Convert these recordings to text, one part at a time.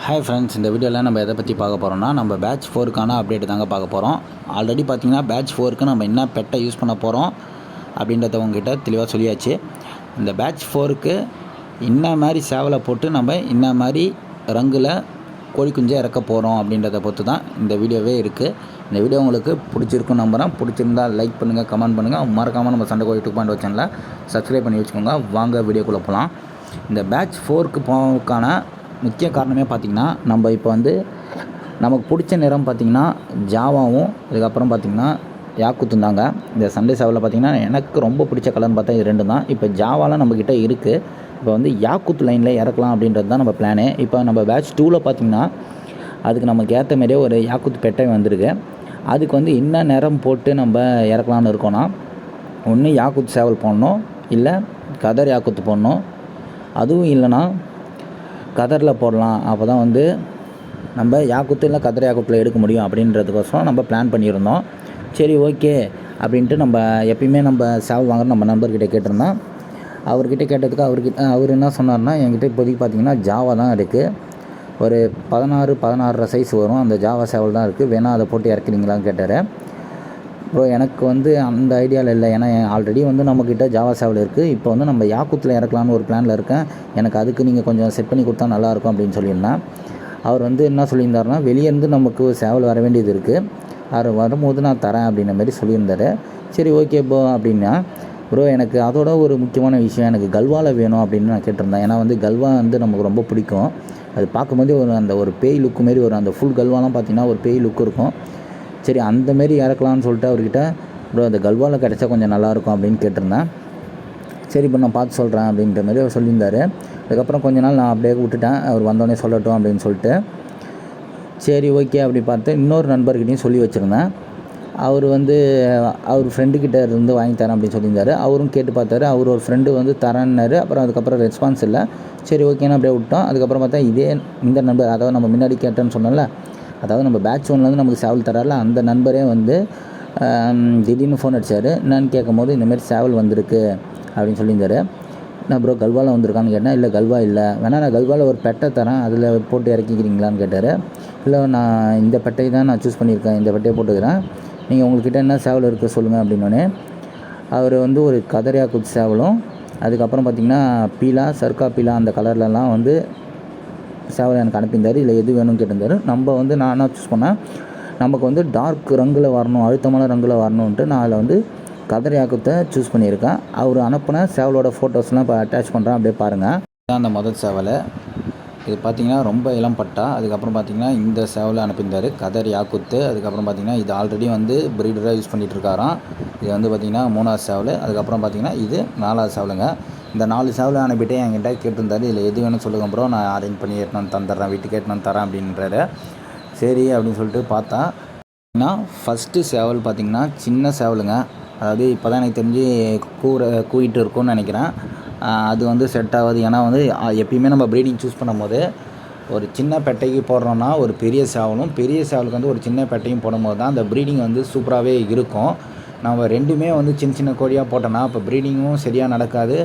Hi friends, இந்த வீடியோவில் நம்ம எதை பற்றி பார்க்க போகிறோம்னா நம்ம பேட்ச் 4க்கான அப்டேட் தாங்க பார்க்க போகிறோம். ஆல்ரெடி பார்த்திங்கன்னா பேட்ச் 4க்கு நம்ம என்ன பெட்டை யூஸ் பண்ண போகிறோம் அப்படின்றத உங்ககிட்ட தெளிவாக சொல்லியாச்சு. இந்த பேட்ச் 4க்கு என்ன மாதிரி சேவலை போட்டு நம்ம என்ன மாதிரி ரங்கில் கோழி குஞ்சை இறக்க போகிறோம் அப்படின்றத பொறுத்து தான் இந்த வீடியோவே இருக்குது. இந்த வீடியோ உங்களுக்கு பிடிச்சிருக்குன்னு நம்புகிறேன். பிடிச்சிருந்தால் லைக் பண்ணுங்கள், கமெண்ட் பண்ணுங்கள். மறக்காமல் நம்ம சண்டை கோழி 2.0 சேனலை சப்ஸ்கிரைப் பண்ணி வச்சுக்கோங்க. வாங்க வீடியோக்குள்ளே போகலாம். இந்த பேட்ச் 4க்கு போகிறதுக்கான முக்கிய காரணமே பார்த்திங்கன்னா, நம்ம இப்போ நமக்கு பிடிச்ச நிறம் பார்த்திங்கன்னா ஜாவாவும் அதுக்கப்புறம் பார்த்திங்கன்னா யாக்குத்தும் தாங்க. இந்த சண்டே சேவலில் பார்த்திங்கன்னா எனக்கு ரொம்ப பிடிச்ச கலர்னு பார்த்தா இது ரெண்டு தான். இப்போ ஜாவாலாம் நம்மக்கிட்ட இருக்குது. இப்போ யாக்குத்து லைனில் இறக்கலாம் அப்படின்றது தான் நம்ம பிளானு. இப்போ நம்ம பேட்ச் 2ல் பார்த்திங்கன்னா அதுக்கு நமக்கு ஏற்ற மாதிரியே ஒரு யாக்குத்து பெட்டை வந்திருக்கு. அதுக்கு என்ன நிறம் போட்டு நம்ம இறக்கலான்னு இருக்கோன்னா, ஒன்று யாக்குத்து சேவல் போடணும், இல்லை கதர் யாக்குத்து போடணும். அதுவும் இல்லைன்னா கதரில் போடலாம். அப்போ தான் நம்ம யாக்குத்து இல்லை கதர் யாக்குத்தில் எடுக்க முடியும் அப்படின்றதுக்கோசரம் நம்ம பிளான் பண்ணியிருந்தோம். சரி, ஓகே அப்படின்ட்டு நம்ம எப்பயுமே நம்ம சேவல் வாங்குற நம்ம நண்பர்கிட்ட கேட்டிருந்தோம். அவர்கிட்ட கேட்டதுக்கு அவர் என்ன சொன்னார்னா, என்கிட்ட இப்போதைக்கு பார்த்திங்கன்னா ஜாவா தான் இருக்குது. ஒரு 16 சைஸ் வரும். அந்த ஜாவா சேவல் தான் இருக்குது. வேணால் அதை போட்டு இறக்குறீங்களான்னு கேட்டார். ப்ரோ, எனக்கு அந்த ஐடியாவில் இல்லை. ஏன்னா ஆல்ரெடி நம்மக்கிட்ட ஜாவா சேவல் இருக்குது. இப்போ நம்ம யாக்குத்தில் இறக்கலான்னு ஒரு பிளானில் இருக்கேன். எனக்கு அதுக்கு நீங்கள் கொஞ்சம் செட் பண்ணி கொடுத்தா நல்லாயிருக்கும் அப்படின்னு சொல்லியிருந்தேன். அவர் என்ன சொல்லியிருந்தாருன்னா, வெளியேருந்து நமக்கு சேவல் வர வேண்டியது இருக்குது, அவர் வரும்போது நான் தரேன் அப்படின்ற மாதிரி சொல்லியிருந்தார். சரி, ஓகே ப்ரோ அப்படின்னா, ப்ரோ எனக்கு அதோட ஒரு முக்கியமான விஷயம், எனக்கு கல்வாவில் வேணும் அப்படின்னு நான் கேட்டிருந்தேன். ஏன்னா கல்வா நமக்கு ரொம்ப பிடிக்கும். அது பார்க்கும்போதே ஒரு பேய் லுக்கு மாரி அந்த ஃபுல் கல்வாலாம் பார்த்திங்கன்னா ஒரு பேய் லுக்கு இருக்கும். சரி, அந்தமாரி இறக்கலான்னு சொல்லிட்டு அவர்கிட்ட, ப்ரோ அந்த கல்வாவில் கிடச்சா கொஞ்சம் நல்லாயிருக்கும் அப்படின்னு கேட்டிருந்தேன். சரி, இப்போ நான் பார்த்து சொல்கிறேன் அப்படின்ற மாதிரி அவர் சொல்லியிருந்தார். அதுக்கப்புறம் கொஞ்ச நாள் நான் அப்படியே விட்டுட்டேன். அவர் வந்தோடனே சொல்லட்டும் அப்படின்னு சொல்லிட்டு. சரி, ஓகே அப்படி பார்த்து இன்னொரு நண்பர்கிட்டையும் சொல்லி வச்சுருந்தேன். அவர் அவர் ஃப்ரெண்டுக்கிட்ட இருந்து வாங்கி தரேன் அப்படின்னு சொல்லியிருந்தார். அவரும் கேட்டு பார்த்தாரு. அவர் ஒரு ஃப்ரெண்டு தரேன்னாரு. அதுக்கப்புறம் ரெஸ்பான்ஸ் இல்லை. சரி, ஓகேன்னு அப்படியே விட்டோம். அதுக்கப்புறம் பார்த்தா இந்த நண்பர், அதாவது நம்ம முன்னாடி கேட்டேன்னு சொன்னோம்ல, அதாவது நம்ம பேட்ச் 1லேருந்து நமக்கு சேவல் தரால அந்த நண்பரே திடீர்னு ஃபோன் அடித்தார். என்னன்னு கேட்கும்போது இந்தமாரி சேவல் வந்திருக்கு அப்படின்னு சொல்லியிருந்தார். நான் ப்ரோ கல்வாவில் வந்திருக்கான்னு கேட்டேன். இல்லை கல்வா இல்லை, வேணா நான் கல்வாவில் ஒரு பெட்டை தரேன், அதில் போட்டு இறக்கிக்கிறீங்களான்னு கேட்டார். இல்லை, நான் இந்த பெட்டை தான் நான் சூஸ் பண்ணியிருக்கேன், இந்த பெட்டையை போட்டுக்கிறேன், நீங்கள் உங்கள்கிட்ட என்ன சேவல் இருக்குது சொல்லுங்கள் அப்படின்னோடனே அவர் ஒரு கதரியா குத்து சேவலும், அதுக்கப்புறம் பார்த்திங்கன்னா பீலா சர்க்கா பீலா அந்த கலர்லலாம் சேவல் எனக்கு அனுப்பியிருந்தார். இல்லை எது வேணும்னு கேட்டிருந்தார். நான் என்ன சூஸ் பண்ணேன், நமக்கு டார்க் ரங்கில் வரணும், அழுத்தமான ரங்கில் வரணுன்ட்டு நான் அதில் கதர் யாக்குத்தை சூஸ் பண்ணியிருக்கேன். அவர் அனுப்பின சேவலோட ஃபோட்டோஸ்லாம் இப்போ அட்டாச் பண்ணுறேன், அப்படியே பாருங்கள். அந்த முதல் சேவலை இது பார்த்திங்கன்னா ரொம்ப இளம் பட்டா. அதுக்கப்புறம் பார்த்திங்கன்னா இந்த சேவலை அனுப்பியிருந்தார் கதர் யாக்குத்து. அதுக்கப்புறம் பார்த்திங்கன்னா இது ஆல்ரெடி ப்ரீடராக யூஸ் பண்ணிகிட்டு இருக்காராம். இது பார்த்திங்கன்னா 3வது சேவல். அதுக்கப்புறம் பார்த்திங்கன்னா இது 4வது சேவலுங்க. இந்த 4 சேவலை அனுப்பிட்டு என்கிட்ட கேட்டிருந்தாரு, இதில் எது வேணும்னு சொல்லுங்கள் ப்ரோ, நான் அரேஞ்ச் பண்ணி எடுத்துன்னு தந்துடுறேன், வீட்டுக்கு எடுத்துன்னு தரேன் அப்படின்றாரு. சரி அப்படின்னு சொல்லிட்டு பார்த்தா, ஃபஸ்ட்டு சேவல் பார்த்திங்கன்னா சின்ன சேவலுங்க. அதாவது இப்போ தான் எனக்கு தெரிஞ்சு கூயிட்டு இருக்கும்னு நினைக்கிறேன். அது செட் ஆகாது. ஏன்னா எப்பயுமே நம்ம ப்ரீடிங் சூஸ் பண்ணும்போது ஒரு சின்ன பெட்டைக்கு போடுறோன்னா ஒரு பெரிய சேவலும், பெரிய சேவலுக்கு ஒரு சின்ன பெட்டையும் போடும்போது தான் அந்த ப்ரீடிங் சூப்பராகவே இருக்கும். நம்ம ரெண்டுமே சின்ன சின்ன கோழியாக போட்டோன்னா இப்போ ப்ரீடிங்கும் சரியாக நடக்காது.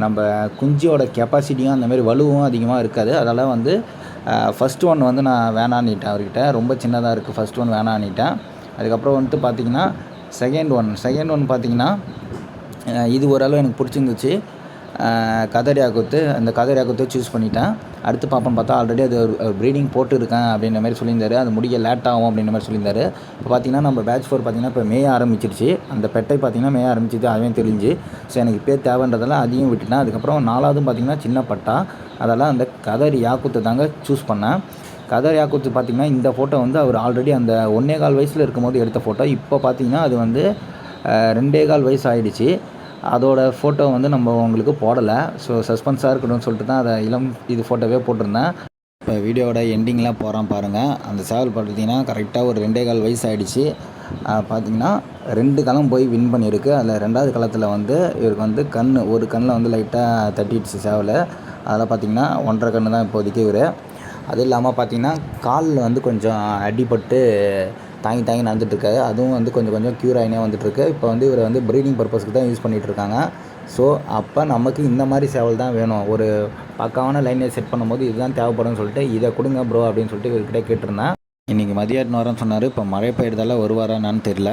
நம்ம குஞ்சியோட கெப்பாசிட்டியும் அந்தமாரி வலுவும் அதிகமாக இருக்காது. அதனால் ஃபஸ்ட் ஒன் நான் வேணான்னிட்டேன் அவர்கிட்ட. ரொம்ப சின்னதாக இருக்குது, ஃபஸ்ட் ஒன் வேணான்னிட்டேன். அதுக்கப்புறம் பார்த்திங்கன்னா செகண்ட் ஒன் பார்த்திங்கன்னா இது ஓரளவு எனக்கு பிடிச்சிருந்துச்சு. கதர் யாக்குத்து, அந்த கதர் யாக்குத்தை சூஸ் பண்ணிட்டேன். அடுத்து பார்ப்போம். பார்த்தா ஆல்ரெடி அது ஒரு ப்ரீடிங் போட்டுருக்கேன் அப்படின்ற மாதிரி சொல்லியிருந்தாரு. அது முடிய லேட் ஆகும் அப்படின்ற மாதிரி சொல்லியிருந்தாரு. இப்போ பார்த்திங்கன்னா நம்ம பேட்ச் 4 பார்த்திங்கன்னா இப்போ மேய ஆரம்பிச்சிருச்சு. அந்த பெட்டை பார்த்திங்கன்னா மேய ஆரம்பிச்சிது, அதுவே தெரிஞ்சு. ஸோ எனக்கு இப்போ தேவைன்றதெல்லாம் அதையும் விட்டுட்டேன். அதுக்கப்புறம் 4வதும் பார்த்திங்கன்னா சின்ன பட்டா, அதெல்லாம் அந்த கதர் யாக்குத்தை தாங்க சூஸ் பண்ணேன். கதர் யாக்குத்து பார்த்திங்கன்னா இந்த ஃபோட்டோ அவர் ஆல்ரெடி அந்த 1.25 வயசில் இருக்கும்போது எடுத்த ஃபோட்டோ. இப்போ பார்த்திங்கன்னா அது 2.25 வயசு ஆகிடுச்சு. அதோட ஃபோட்டோ நம்ம உங்களுக்கு போடலை. ஸோ சஸ்பென்ஸாக இருக்கணும்னு சொல்லிட்டு தான் அதை இது ஃபோட்டோவே போட்டிருந்தேன். இப்போ வீடியோட எண்டிங்லாம் போகிறேன் பாருங்கள். அந்த சேவல் பார்த்திங்கன்னா கரெக்டாக ஒரு 2.25 வயசு ஆகிடுச்சு. பார்த்திங்கன்னா 2 களம் போய் வின் பண்ணியிருக்கு. அதில் 2வது களத்தில் இவருக்கு ஒரு கண்ணில் லைட்டாக தட்டிடுச்சு சேவல். அதில் பார்த்திங்கன்னா 1.5 கண்ணு தான் இப்போதைக்கு இவர். அது இல்லாமல் பார்த்திங்கன்னா காலில் கொஞ்சம் அடிபட்டு தாங்கி நடந்துட்டுருக்காரு. அதுவும் கொஞ்சம் க்யூர் ஆகினே வந்துட்டுருக்கு. இப்போ இவர் ப்ரீடிங் பர்பஸ்க்கு தான் யூஸ் பண்ணிகிட்ருக்காங்க. ஸோ அப்போ நமக்கு இந்த மாதிரி சேவல் தான் வேணும், ஒரு பக்காவான லைனை செட் பண்ணும்போது இதுதான் தேவைப்படும்னு சொல்லிட்டு இதை கொடுங்க ப்ரோ அப்படின்னு சொல்லிட்டு இவர்கிட்ட கேட்டிருந்தேன். இன்றைக்கி மதியானம் வரேன்னு சொன்னார். இப்போ மழை பெய்யறதால வருவாரான்னு தெரியல.